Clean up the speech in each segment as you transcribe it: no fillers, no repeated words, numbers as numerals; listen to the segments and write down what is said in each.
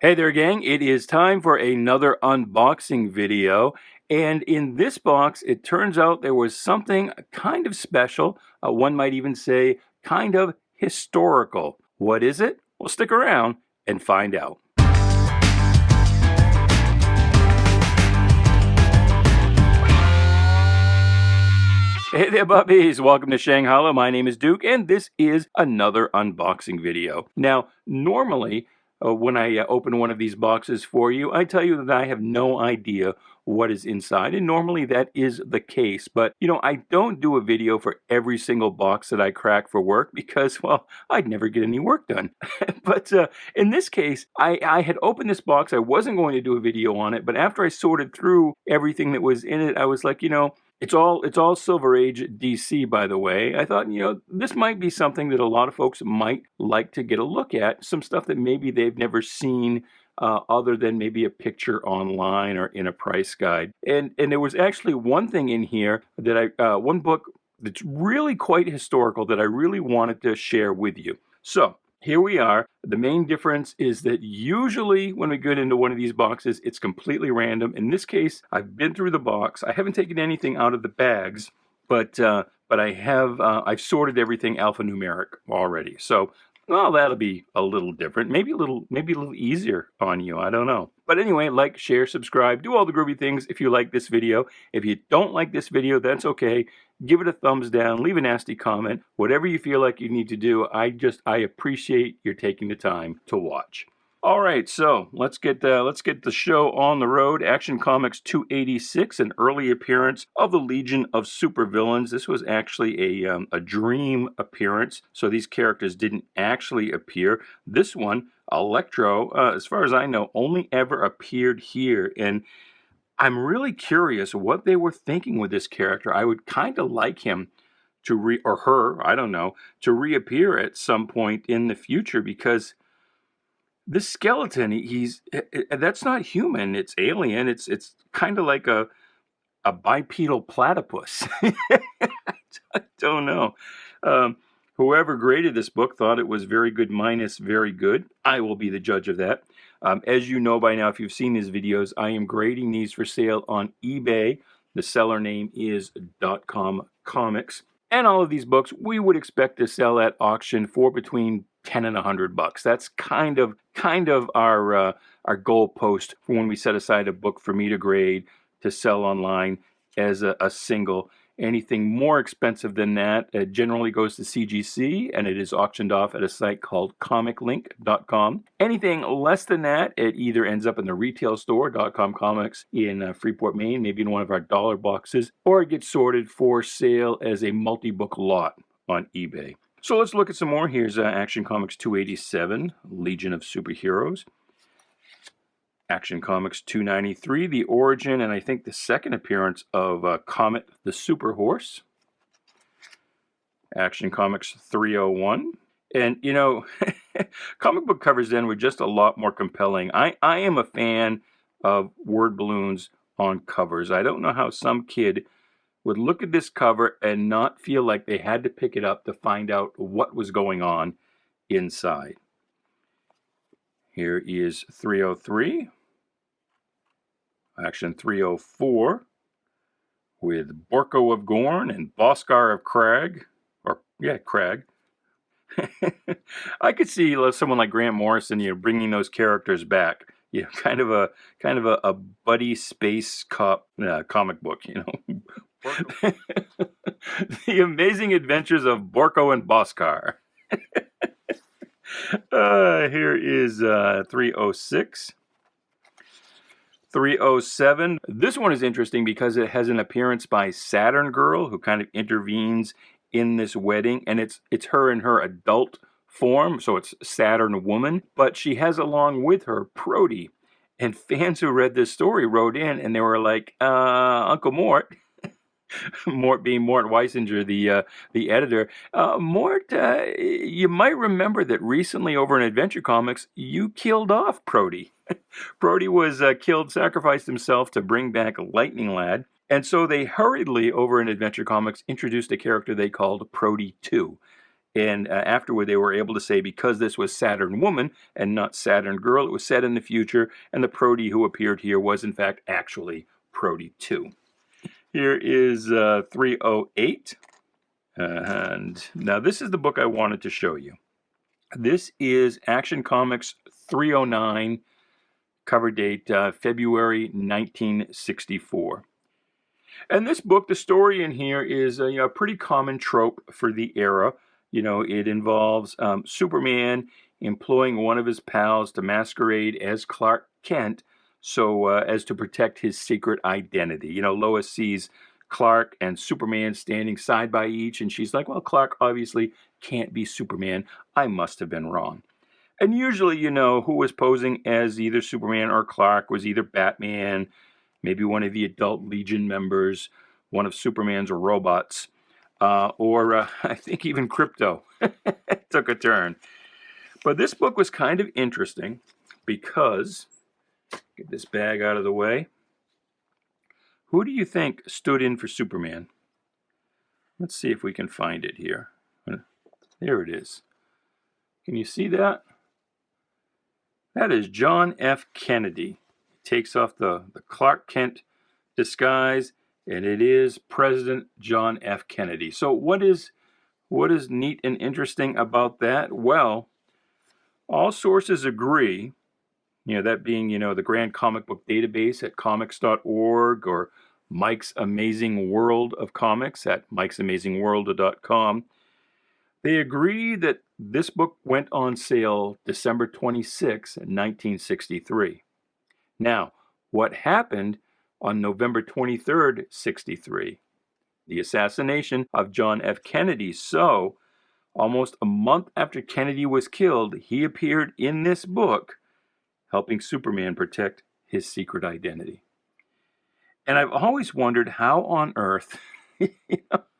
Hey there, gang. It is time for another unboxing video. And in this box, it turns out there was something kind of special. One might even say kind of historical. What is it? Well, stick around and find out. Hey there, puppies. Welcome to Shanghai. My name is Duke, and this is another unboxing video. Now, normally, when I open one of these boxes for you, I tell you that I have no idea what is inside, and normally that is the case. But, I don't do a video for every single box that I crack for work because, well, I'd never get any work done. But in this case, I had opened this box. I wasn't going to do a video on it, but after I sorted through everything that was in it, I was like, it's all Silver Age DC, by the way. I thought, this might be something that a lot of folks might like to get a look at. Some stuff that maybe they've never seen other than maybe a picture online or in a price guide. And there was actually one thing in here that one book that's really quite historical that I really wanted to share with you. So here we are. The main difference is that usually when we get into one of these boxes, it's completely random. In this case, I've been through the box. I haven't taken anything out of the bags, but I have. I've sorted everything alphanumeric already. So, well, that'll be a little different. Maybe a little easier on you. I don't know. But anyway, like, share, subscribe, do all the groovy things if you like this video. If you don't like this video, that's okay. Give it a thumbs down, leave a nasty comment, whatever you feel like you need to do. I appreciate your taking the time to watch. All right, so let's get the show on the road. Action Comics 286, an early appearance of the Legion of Supervillains. This was actually a dream appearance, so these characters didn't actually appear. This one, Electro, as far as I know, only ever appeared here, and I'm really curious what they were thinking with this character. I would kind of like him to or her, I don't know, to reappear at some point in the future because this skeleton, that's not human. It's alien. It's kind of like a bipedal platypus. I don't know. Whoever graded this book thought it was very good minus very good. I will be the judge of that. As you know by now, if you've seen these videos, I am grading these for sale on eBay. The seller name is Dotcomcomics. And all of these books we would expect to sell at auction for between $10 and $100. That's kind of our goalpost for when we set aside a book for me to grade to sell online as a single. Anything more expensive than that generally goes to CGC, and it is auctioned off at a site called comiclink.com. Anything less than that, it either ends up in the retail store, Dotcomcomics, in Freeport, Maine, maybe in one of our dollar boxes, or it gets sorted for sale as a multi-book lot on eBay. So let's look at some more. Here's Action Comics 287, Legion of Superheroes. Action Comics 293, the origin and I think the second appearance of Comet the Super Horse. Action Comics 301. And, comic book covers then were just a lot more compelling. I am a fan of word balloons on covers. I don't know how some kid would look at this cover and not feel like they had to pick it up to find out what was going on inside. Here is 303. Action 304 with Borko of Gorn and Boskar of Crag. Crag. I could see someone like Grant Morrison, bringing those characters back. Kind of a buddy space cop comic book, The Amazing Adventures of Borko and Boskar. Here is 306. 307. This one is interesting because it has an appearance by Saturn Girl, who kind of intervenes in this wedding, and it's her in her adult form, so it's Saturn Woman, but she has along with her Prody. And fans who read this story wrote in, and they were like, Uncle Mort, Mort being Mort Weisinger, the editor. Mort, you might remember that recently over in Adventure Comics, you killed off Prody. Prody was killed, sacrificed himself to bring back Lightning Lad. And so they hurriedly, over in Adventure Comics, introduced a character they called Prody 2. And afterward, they were able to say because this was Saturn Woman and not Saturn Girl, it was set in the future, and the Prody who appeared here was, in fact, actually Prody 2. Here is 308. And now this is the book I wanted to show you. This is Action Comics 309, cover date February 1964. And this book, the story in here is a pretty common trope for the era. It involves Superman employing one of his pals to masquerade as Clark Kent so as to protect his secret identity. Lois sees Clark and Superman standing side by each, and she's like, well, Clark obviously can't be Superman. I must have been wrong. And usually, who was posing as either Superman or Clark was either Batman, maybe one of the adult Legion members, one of Superman's robots, or I think even Crypto took a turn. But this book was kind of interesting because, get this bag out of the way, who do you think stood in for Superman? Let's see if we can find it here. There it is. Can you see that? That is John F. Kennedy. He takes off the Clark Kent disguise, and it is President John F. Kennedy. So what is neat and interesting about that? Well, all sources agree, that being, the Grand Comic Book Database at comics.org or Mike's Amazing World of Comics at mikesamazingworld.com. They agree that this book went on sale December 26, 1963. Now, what happened on November 23rd, 63? The assassination of John F. Kennedy. So, almost a month after Kennedy was killed, he appeared in this book, helping Superman protect his secret identity. And I've always wondered how on earth,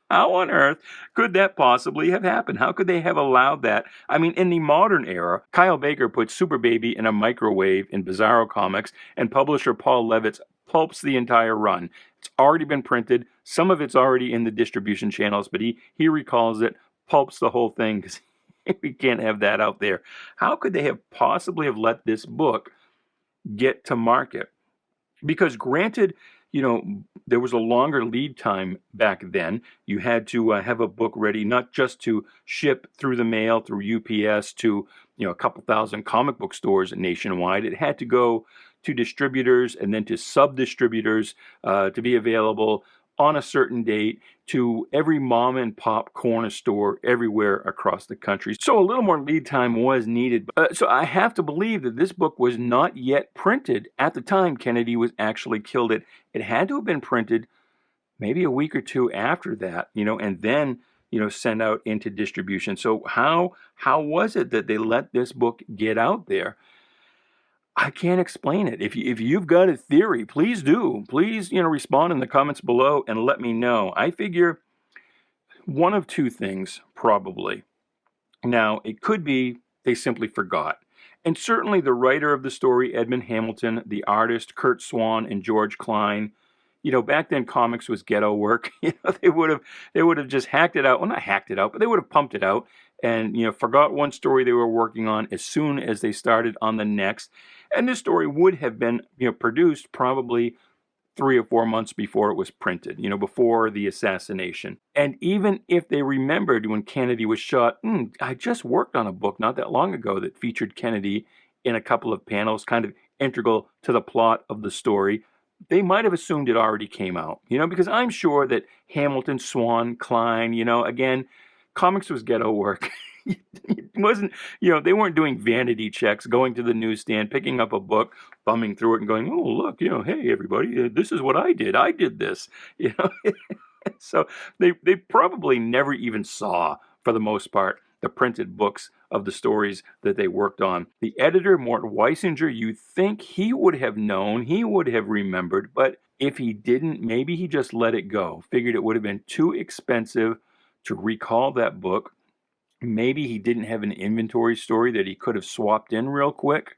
how on earth could that possibly have happened? How could they have allowed that? I mean, in the modern era, Kyle Baker put Super Baby in a microwave in Bizarro Comics, and publisher Paul Levitz pulps the entire run. It's already been printed. Some of it's already in the distribution channels, but he recalls it, pulps the whole thing because we can't have that out there. How could they have possibly have let this book get to market? Because granted, there was a longer lead time back then. You had to have a book ready, not just to ship through the mail, through UPS to, a couple thousand comic book stores nationwide. It had to go to distributors and then to sub-distributors to be available on a certain date to every mom and pop corner store everywhere across the country. So a little more lead time was needed. So I have to believe that this book was not yet printed at the time Kennedy was actually killed. It had to have been printed maybe a week or two after that, and then, sent out into distribution. So how was it that they let this book get out there? I can't explain it. If you've got a theory, please do. Please, respond in the comments below and let me know. I figure one of two things, probably. Now, it could be they simply forgot. And certainly the writer of the story, Edmund Hamilton, the artist, Kurt Swan and George Klein, back then comics was ghetto work. They would have just hacked it out. Well, not hacked it out, but they would have pumped it out and, forgot one story they were working on as soon as they started on the next. And this story would have been, produced probably 3 or 4 months before it was printed, before the assassination. And even if they remembered when Kennedy was shot, I just worked on a book not that long ago that featured Kennedy in a couple of panels, kind of integral to the plot of the story. They might have assumed it already came out, because I'm sure that Hamilton, Swan, Klein, again, comics was ghetto work. It wasn't, they weren't doing vanity checks, going to the newsstand, picking up a book, thumbing through it and going, oh, look, hey, everybody, this is what I did. I did this, So they probably never even saw, for the most part, the printed books of the stories that they worked on. The editor, Mort Weisinger, you'd think he would have known, he would have remembered, but if he didn't, maybe he just let it go. Figured it would have been too expensive to recall that book. Maybe he didn't have an inventory story that he could have swapped in real quick,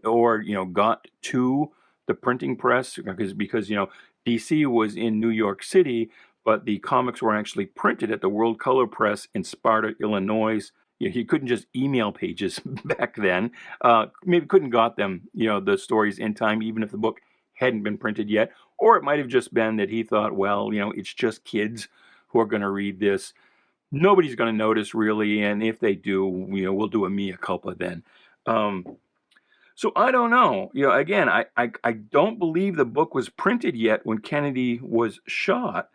or, got to the printing press because DC was in New York City, but the comics were actually printed at the World Color Press in Sparta, Illinois. You couldn't just email pages back then. Maybe couldn't got them, the stories in time, even if the book hadn't been printed yet. Or it might have just been that he thought, well, it's just kids who are going to read this. Nobody's going to notice really, and if they do, we'll do a mea culpa then. So I don't know. Again, I don't believe the book was printed yet when Kennedy was shot,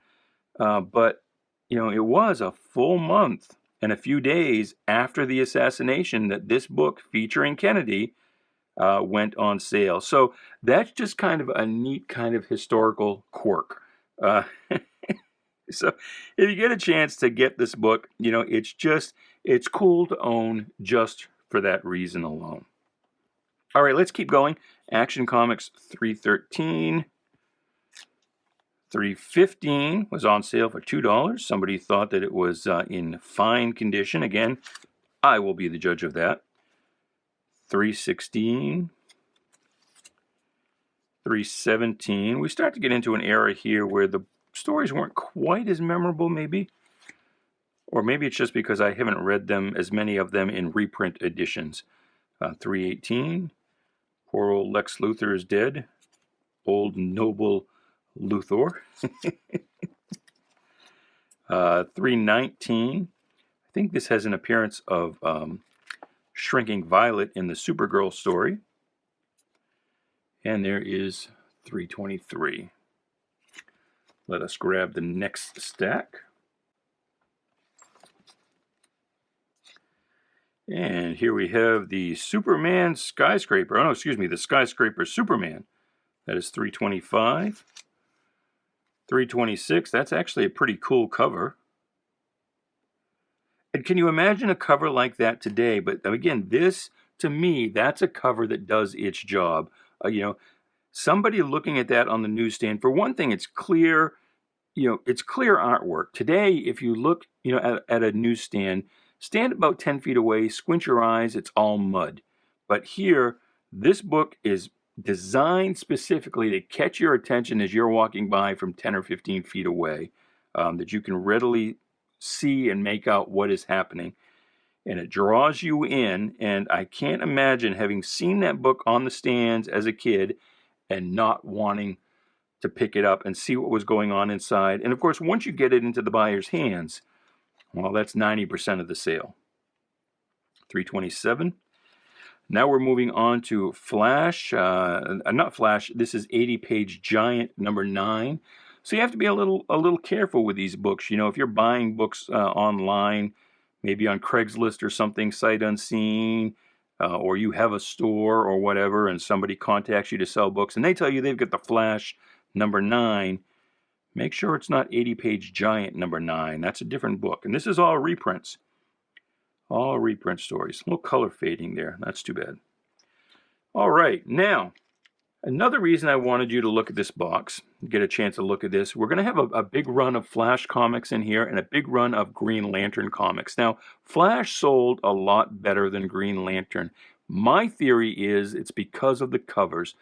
but it was a full month and a few days after the assassination that this book featuring Kennedy went on sale. So that's just kind of a neat kind of historical quirk. So if you get a chance to get this book, it's cool to own just for that reason alone. All right, let's keep going. Action Comics 313. 315 was on sale for $2. Somebody thought that it was in fine condition. Again, I will be the judge of that. 316. 317. We start to get into an era here where the stories weren't quite as memorable, maybe. Or maybe it's just because I haven't read them, as many of them, in reprint editions. 318. Poor old Lex Luthor is dead. Old noble Luthor. 319. I think this has an appearance of Shrinking Violet in the Supergirl story. And there is 323. Let us grab the next stack. And here we have the Superman Skyscraper. Oh, no, excuse me, the Skyscraper Superman. That is 325. 326, that's actually a pretty cool cover. And can you imagine a cover like that today? But again, this, to me, that's a cover that does its job. Somebody looking at that on the newsstand, for one thing, it's clear, it's clear artwork. Today, if you look, at a newsstand, stand about 10 feet away, squint your eyes, it's all mud. But here, this book is designed specifically to catch your attention as you're walking by from 10 or 15 feet away, that you can readily see and make out what is happening. And it draws you in, and I can't imagine having seen that book on the stands as a kid and not wanting to pick it up and see what was going on inside. And of course, once you get it into the buyer's hands, well, that's 90% of the sale. 327. Now we're moving on to Flash. Not Flash. This is 80-page Giant number 9. So you have to be a little careful with these books. If you're buying books online, maybe on Craigslist or something, sight unseen, or you have a store or whatever, and somebody contacts you to sell books, and they tell you they've got the Flash number 9. Make sure it's not 80-page Giant number 9. That's a different book. And this is all reprints. All reprint stories. A little color fading there. That's too bad. All right. Now, another reason I wanted you to look at this box, get a chance to look at this, we're going to have a big run of Flash comics in here and a big run of Green Lantern comics. Now, Flash sold a lot better than Green Lantern. My theory is it's because of the covers.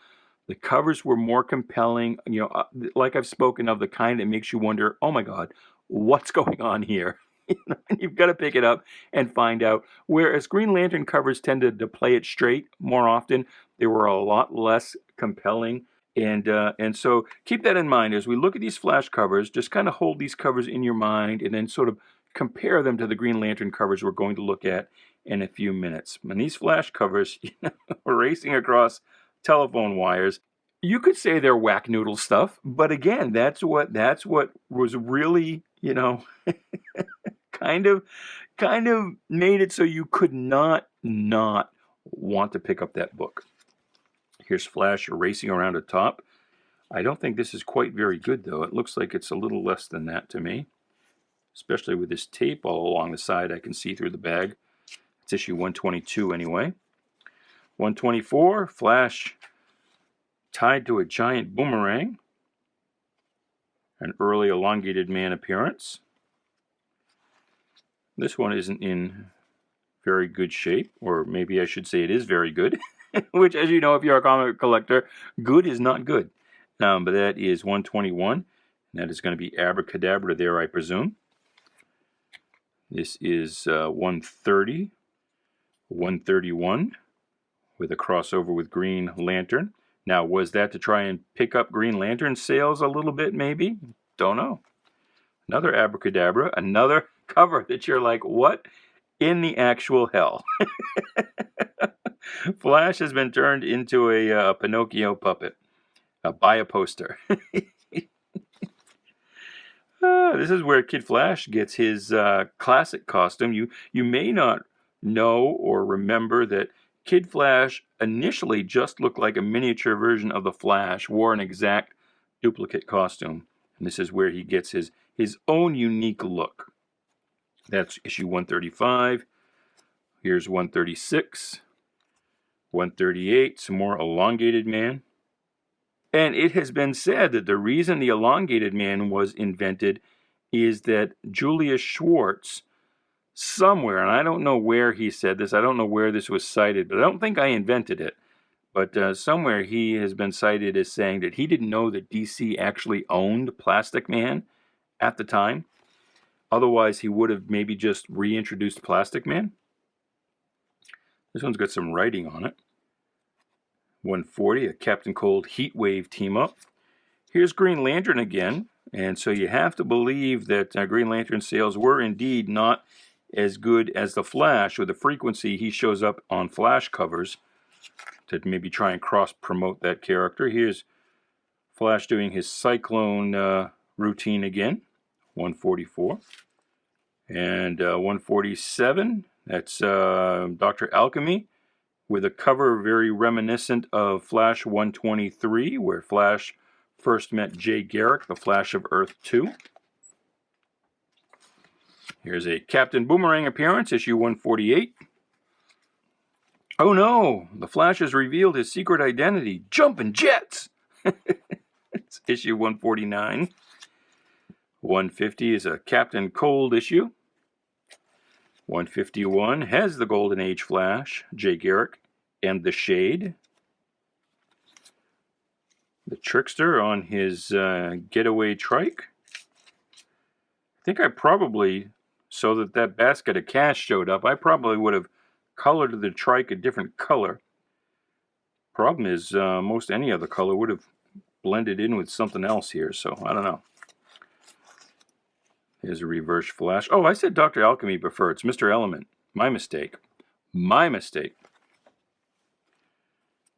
The covers were more compelling, like I've spoken of, the kind that makes you wonder, oh my God, what's going on here? You've got to pick it up and find out. Whereas Green Lantern covers tended to play it straight more often, they were a lot less compelling. And so keep that in mind as we look at these Flash covers. Just kind of hold these covers in your mind and then sort of compare them to the Green Lantern covers we're going to look at in a few minutes. And these Flash covers, racing across telephone wires. You could say they're whack noodle stuff, but again, that's what was really, kind of made it so you could not want to pick up that book. Here's Flash racing around a top. I don't think this is quite very good, though. It looks like it's a little less than that to me, especially with this tape all along the side. I can see through the bag. It's issue 122 anyway. 124, Flash tied to a giant boomerang. An early elongated man appearance. This one isn't in very good shape, or maybe I should say it is very good, which, as you know, if you're a comic collector, good is not good. But that is 121. And that is going to be Abracadabra there, I presume. This is 130, 131 with a crossover with Green Lantern. Now, was that to try and pick up Green Lantern sales a little bit, maybe? Don't know. Another Abracadabra, another cover that you're like, what in the actual hell? Flash has been turned into a Pinocchio puppet. Buy a poster. This is where Kid Flash gets his classic costume. You may not know or remember that Kid Flash initially just looked like a miniature version of the Flash, wore an exact duplicate costume. And this is where he gets his own unique look. That's issue 135. Here's 136. 138, some more elongated man. And it has been said that the reason the elongated man was invented is that Julius Schwartz, somewhere, and I don't know where he said this, I don't know where this was cited, but I don't think I invented it. But somewhere he has been cited as saying that he didn't know that DC actually owned Plastic Man at the time. Otherwise, he would have maybe just reintroduced Plastic Man. This one's got some writing on it. 140, a Captain Cold Heat Wave team up. Here's Green Lantern again, and so you have to believe that Green Lantern sales were indeed not as good as the Flash, with the frequency he shows up on Flash covers to maybe try and cross-promote that character. Here's Flash doing his Cyclone routine again, 144. And 147, that's Dr. Alchemy, with a cover very reminiscent of Flash 123, where Flash first met Jay Garrick, the Flash of Earth 2. Here's a Captain Boomerang appearance, issue 148. Oh no, the Flash has revealed his secret identity, Jumpin' Jets! It's issue 149. 150 is a Captain Cold issue. 151 has the Golden Age Flash, Jay Garrick, and the Shade. The Trickster on his getaway trike. I think I probably, so that basket of cash showed up, I probably would have colored the trike a different color. Problem is, most any other color would have blended in with something else here, so I don't know. Here's a reverse Flash. Oh, I said Dr. Alchemy before. It's Mr. Element. My mistake. My mistake.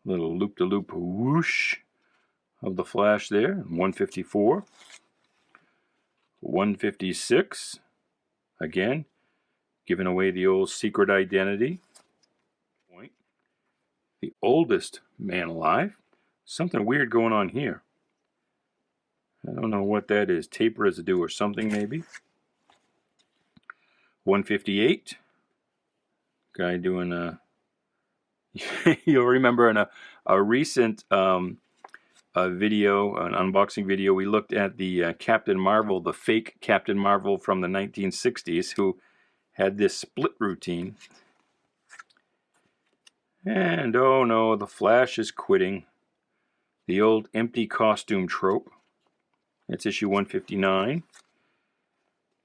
Little loop-de-loop whoosh of the Flash there. 154. 156. Again, giving away the old secret identity. The oldest man alive. Something weird going on here. I don't know what that is. Tape residue or something, maybe. 158. Guy doing a... You'll remember in a recent video, an unboxing video, we looked at the Captain Marvel, the fake Captain Marvel from the 1960s, who had this split routine. And oh no, the Flash is quitting. The old empty costume trope. That's issue 159.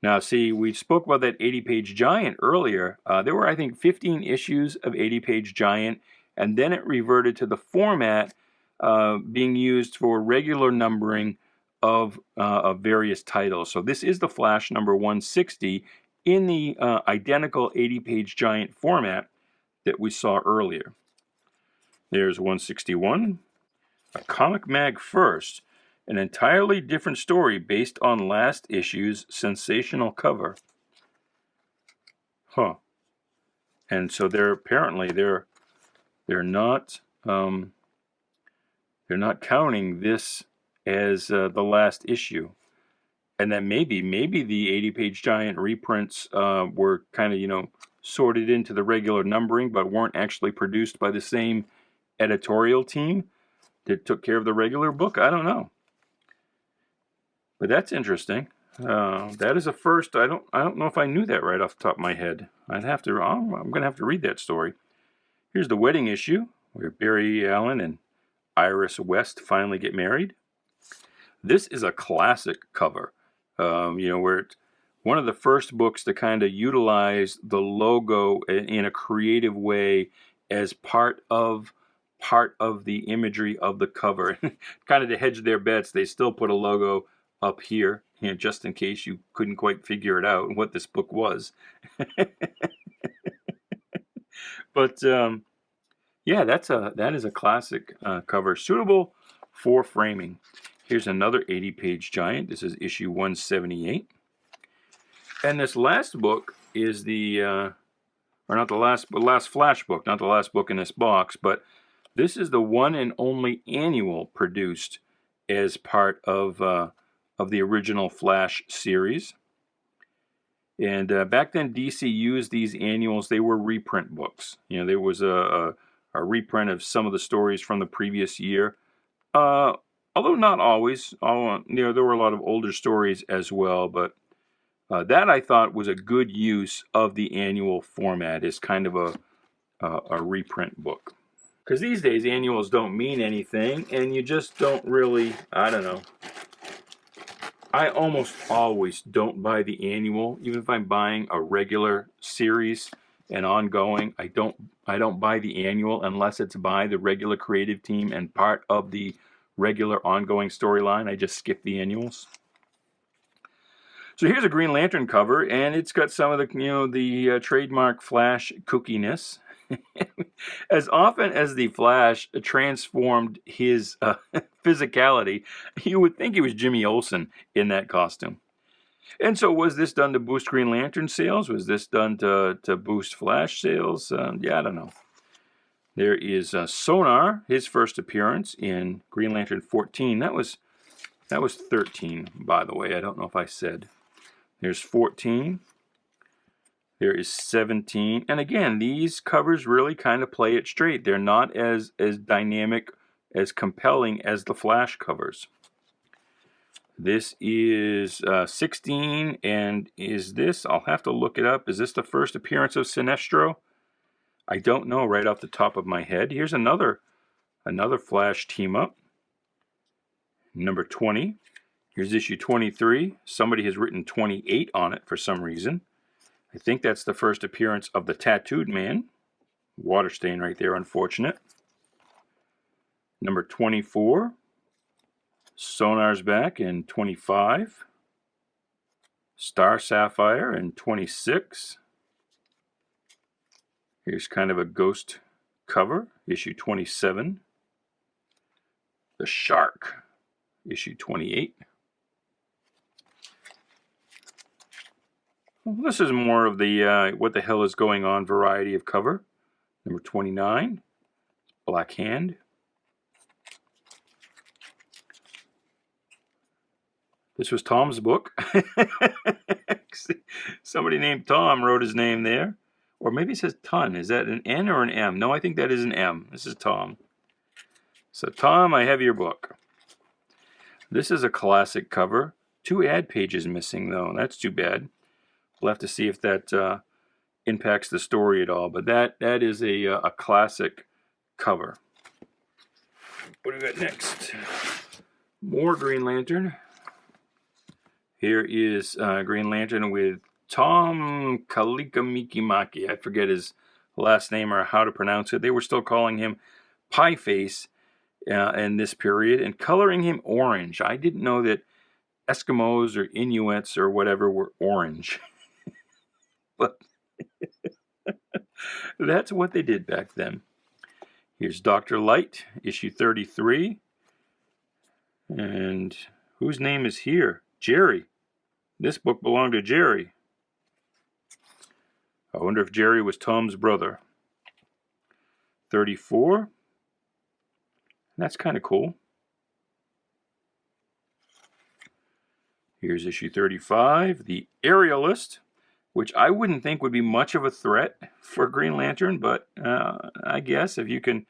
Now, see, we spoke about that 80-page Giant earlier. There were, I think, 15 issues of 80-page Giant, and then it reverted to the format being used for regular numbering of various titles. So this is the Flash number 160 in the identical 80-page Giant format that we saw earlier. There's 161. A Comic Mag First. An entirely different story based on last issue's sensational cover. Huh. And so they're apparently they're not counting this as the last issue. And that maybe the 80-page Giant reprints were kind of, sorted into the regular numbering, but weren't actually produced by the same editorial team that took care of the regular book. I don't know. But that's interesting. That is a first. I don't know if I knew that right off the top of my head. I'm going to have to read that story. Here's the wedding issue, where Barry Allen and Iris West finally get married. This is a classic cover, where it's one of the first books to kind of utilize the logo in a creative way as part of the imagery of the cover. Kind of to hedge their bets, they still put a logo up here, just in case you couldn't quite figure it out what this book was. But yeah, that is a classic cover, suitable for framing. Here's another 80-page giant. This is issue 178. And this last book is or not the last, but last Flash book, not the last book in this box, but this is the one and only annual produced as part of the original Flash series. And back then, DC used these annuals. They were reprint books. There was a reprint of some of the stories from the previous year. Although not always. There were a lot of older stories as well. But that, I thought, was a good use of the annual format as kind of a reprint book. Because these days, annuals don't mean anything, and you just don't really, I don't know. I almost always don't buy the annual, even if I'm buying a regular series and ongoing. I don't buy the annual unless it's by the regular creative team and part of the regular ongoing storyline. I just skip the annuals. So here's a Green Lantern cover, and it's got some of the trademark Flash kookiness. As often as the Flash transformed his physicality, you would think he was Jimmy Olsen in that costume. And so was this done to boost Green Lantern sales? Was this done to boost Flash sales? Yeah, I don't know. There is Sonar, his first appearance in Green Lantern 14. That was 13, by the way. I don't know if I said. There's 14. There is 17. And again, these covers really kind of play it straight. They're not as dynamic, as compelling as the Flash covers. This is 16, and is this, I'll have to look it up, is this the first appearance of Sinestro? I don't know right off the top of my head. Here's another Flash team-up. Number 20. Here's issue 23. Somebody has written 28 on it for some reason. I think that's the first appearance of the Tattooed Man. Water stain right there, unfortunate. Number 24. Sonar's back in 25. Star Sapphire in 26. Here's kind of a ghost cover, issue 27. The Shark, issue 28. This is more of the what the hell is going on variety of cover. Number 29, Black Hand. This was Tom's book. Somebody named Tom wrote his name there. Or maybe it says Ton. Is that an N or an M? No, I think that is an M. This is Tom. So Tom, I have your book. This is a classic cover. 2 ad pages missing, though. That's too bad. We'll have to see if that impacts the story at all. But that is a classic cover. What do we got next? More Green Lantern. Here is Green Lantern with Tom Kalikamikimaki. I forget his last name or how to pronounce it. They were still calling him Pie Face in this period and coloring him orange. I didn't know that Eskimos or Inuits or whatever were orange. But that's what they did back then. Here's Dr. Light, issue 33. And whose name is here? Jerry. This book belonged to Jerry. I wonder if Jerry was Tom's brother. 34. That's kind of cool. Here's issue 35, The Aerialist, which I wouldn't think would be much of a threat for Green Lantern, but I guess if you can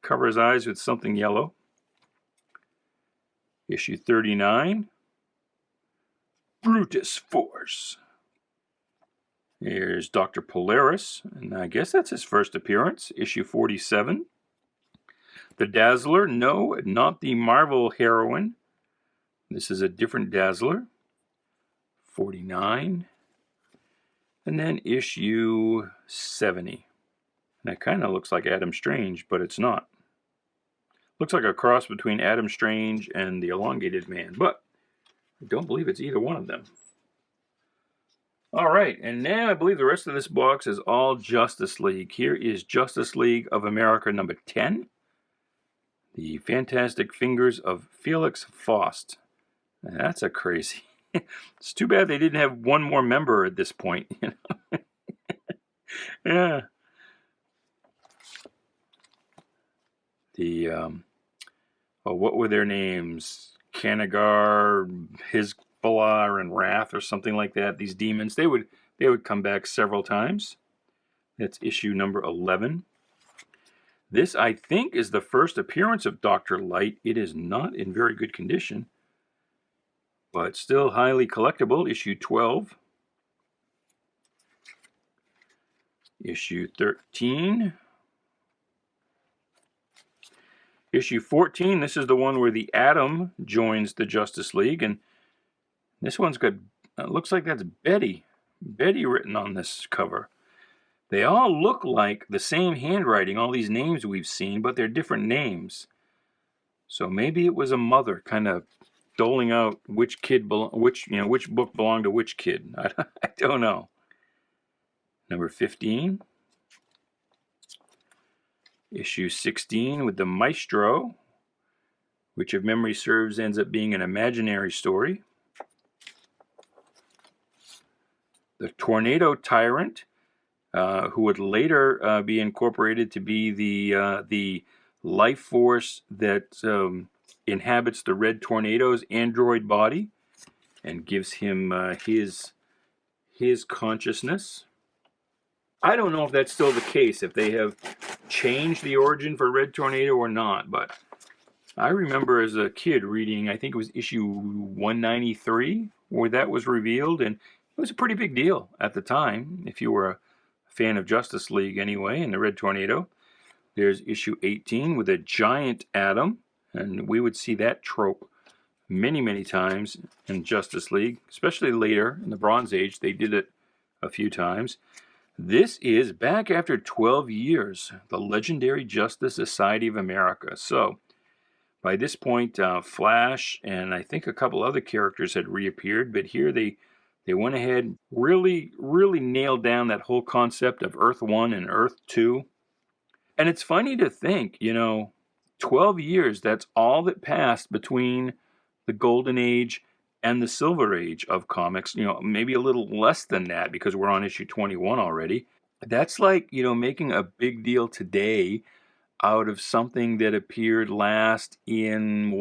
cover his eyes with something yellow. Issue 39, Brutus Force. Here's Dr. Polaris, and I guess that's his first appearance, issue 47. The Dazzler, no, not the Marvel heroine. This is a different Dazzler, 49. And then issue 70. And that kind of looks like Adam Strange, but it's not. Looks like a cross between Adam Strange and the Elongated Man, but I don't believe it's either one of them. All right, and now I believe the rest of this box is all Justice League. Here is Justice League of America number 10. The Fantastic Fingers of Felix Faust. That's a crazy. It's too bad they didn't have one more member at this point. You know? Yeah. The what were their names? Kanagar, Hezbollah, and Wrath, or something like that. These demons, they would come back several times. That's issue number 11. This, I think, is the first appearance of Dr. Light. It is not in very good condition, but still highly collectible. Issue 12. Issue 13. Issue 14, this is the one where the Atom joins the Justice League, and this one's got, looks like that's Betty written on this cover. They all look like the same handwriting, all these names we've seen, but they're different names. So maybe it was a mother kind of doling out which book belonged to which kid. I don't know. Number 15. Issue 16 with the Maestro, which if memory serves ends up being an imaginary story. The Tornado Tyrant, who would later be incorporated to be the life force that inhabits the Red Tornado's android body and gives him his consciousness. I don't know if that's still the case, if they have changed the origin for Red Tornado or not, but I remember as a kid reading, I think it was issue 193, where that was revealed, and it was a pretty big deal at the time, if you were a fan of Justice League anyway, and the Red Tornado. There's issue 18 with a giant Atom, and we would see that trope many, many times in Justice League, especially later in the Bronze Age. They did it a few times. This is back after 12 years, the legendary Justice Society of America. So, by this point, Flash and I think a couple other characters had reappeared, but here they went ahead, really nailed down that whole concept of Earth 1 and Earth 2. And it's funny to think, 12 years, that's all that passed between the Golden Age and the Silver Age of comics, maybe a little less than that because we're on issue 21 already. That's like, making a big deal today out of something that appeared last in,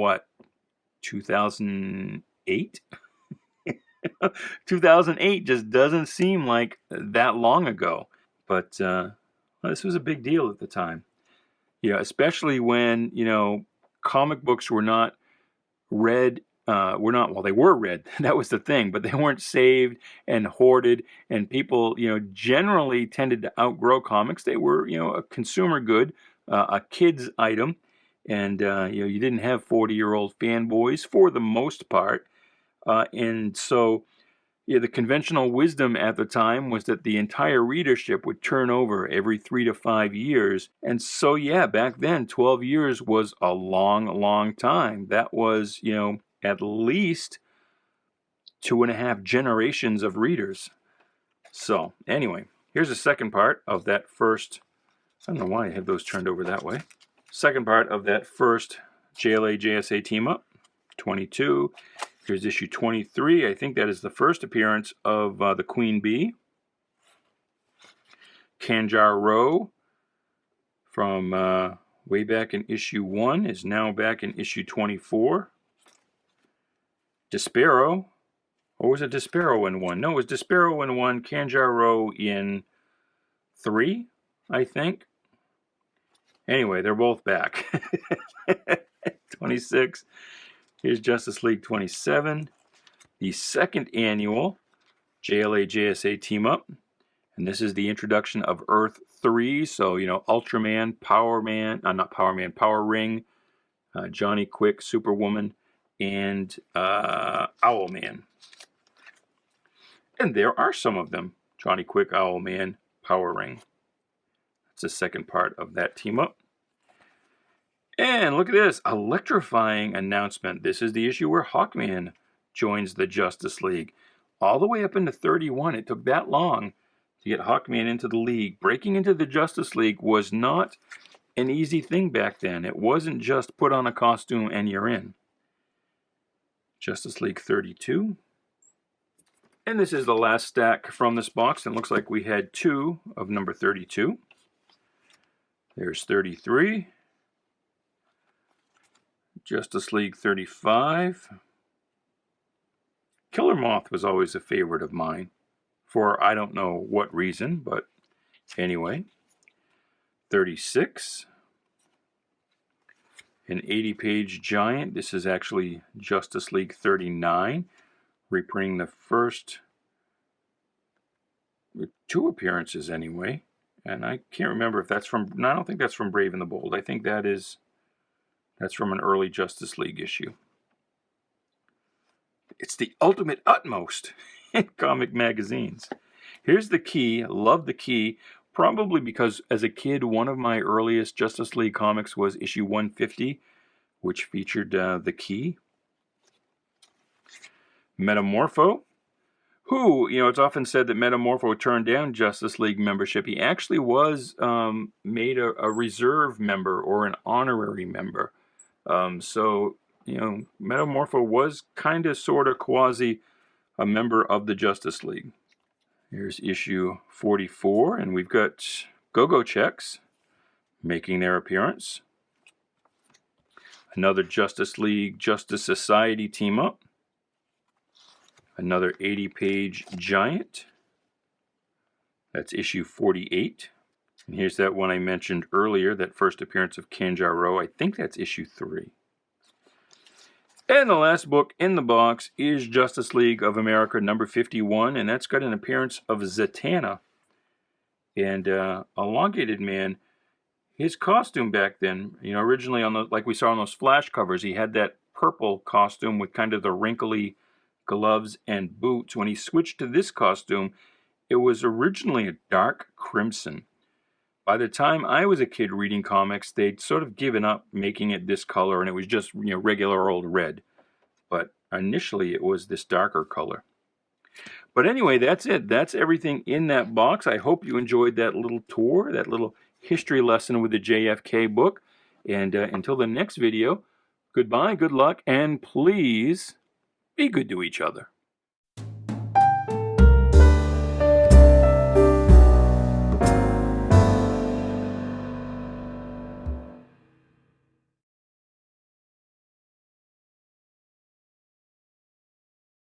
2008? 2008 just doesn't seem like that long ago. But this was a big deal at the time. Especially when, comic books were not read. They were read, that was the thing, but they weren't saved and hoarded, and people, generally tended to outgrow comics. They were, a consumer good, a kid's item, and, you didn't have 40-year-old fanboys for the most part, and so, the conventional wisdom at the time was that the entire readership would turn over every 3 to 5 years, and so, back then, 12 years was a long, long time. That was, at least 2.5 generations of readers. So, anyway, here's the second part of that first, I don't know why I have those turned over that way. Second part of that first JLA JSA team up, 22. Here's issue 23. I think that is the first appearance of the Queen Bee. Kanjar Row from way back in issue 1 is now back in issue 24. Despero, or was it Despero in 1? No, it was Despero in 1, Kanjar Row in 3, I think. Anyway, they're both back. 26. Here's Justice League 27. The second annual JLA JSA team up. And this is the introduction of Earth 3. So, Ultraman, Power Ring, Johnny Quick, Superwoman, and Owlman. And there are some of them. Johnny Quick, Owlman, Power Ring. That's the second part of that team up. And look at this, electrifying announcement. This is the issue where Hawkman joins the Justice League. All the way up into 31. It took that long to get Hawkman into the league. Breaking into the Justice League was not an easy thing back then. It wasn't just put on a costume and you're in. Justice League 32. And this is the last stack from this box. It looks like we had 2 of number 32. There's 33. Justice League 35. Killer Moth was always a favorite of mine, for I don't know what reason, but anyway. 36. An 80-page giant. This is actually Justice League 39, reprinting the first 2 appearances anyway. And I can't remember if that's from, no, I don't think that's from Brave and the Bold. I think that's from an early Justice League issue. It's the ultimate utmost in comic magazines. Here's the key. Love the key. Probably because as a kid, one of my earliest Justice League comics was issue 150, which featured the key. Metamorpho, who, it's often said that Metamorpho turned down Justice League membership. He actually was made a reserve member or an honorary member. So, Metamorpho was kind of, sort of, quasi a member of the Justice League. Here's issue 44, and we've got Go-Go Checks making their appearance. Another Justice League, Justice Society team-up. Another 80-page giant. That's issue 48. And here's that one I mentioned earlier, that first appearance of Kanjaro. I think that's issue 3. And the last book in the box is Justice League of America number 51, and that's got an appearance of Zatanna. And Elongated Man, his costume back then, originally like we saw on those flash covers, he had that purple costume with kind of the wrinkly gloves and boots. When he switched to this costume, it was originally a dark crimson. By the time I was a kid reading comics, they'd sort of given up making it this color, and it was just regular old red. But initially, it was this darker color. But anyway, that's it. That's everything in that box. I hope you enjoyed that little tour, that little history lesson with the JFK book. And until the next video, goodbye, good luck, and please be good to each other.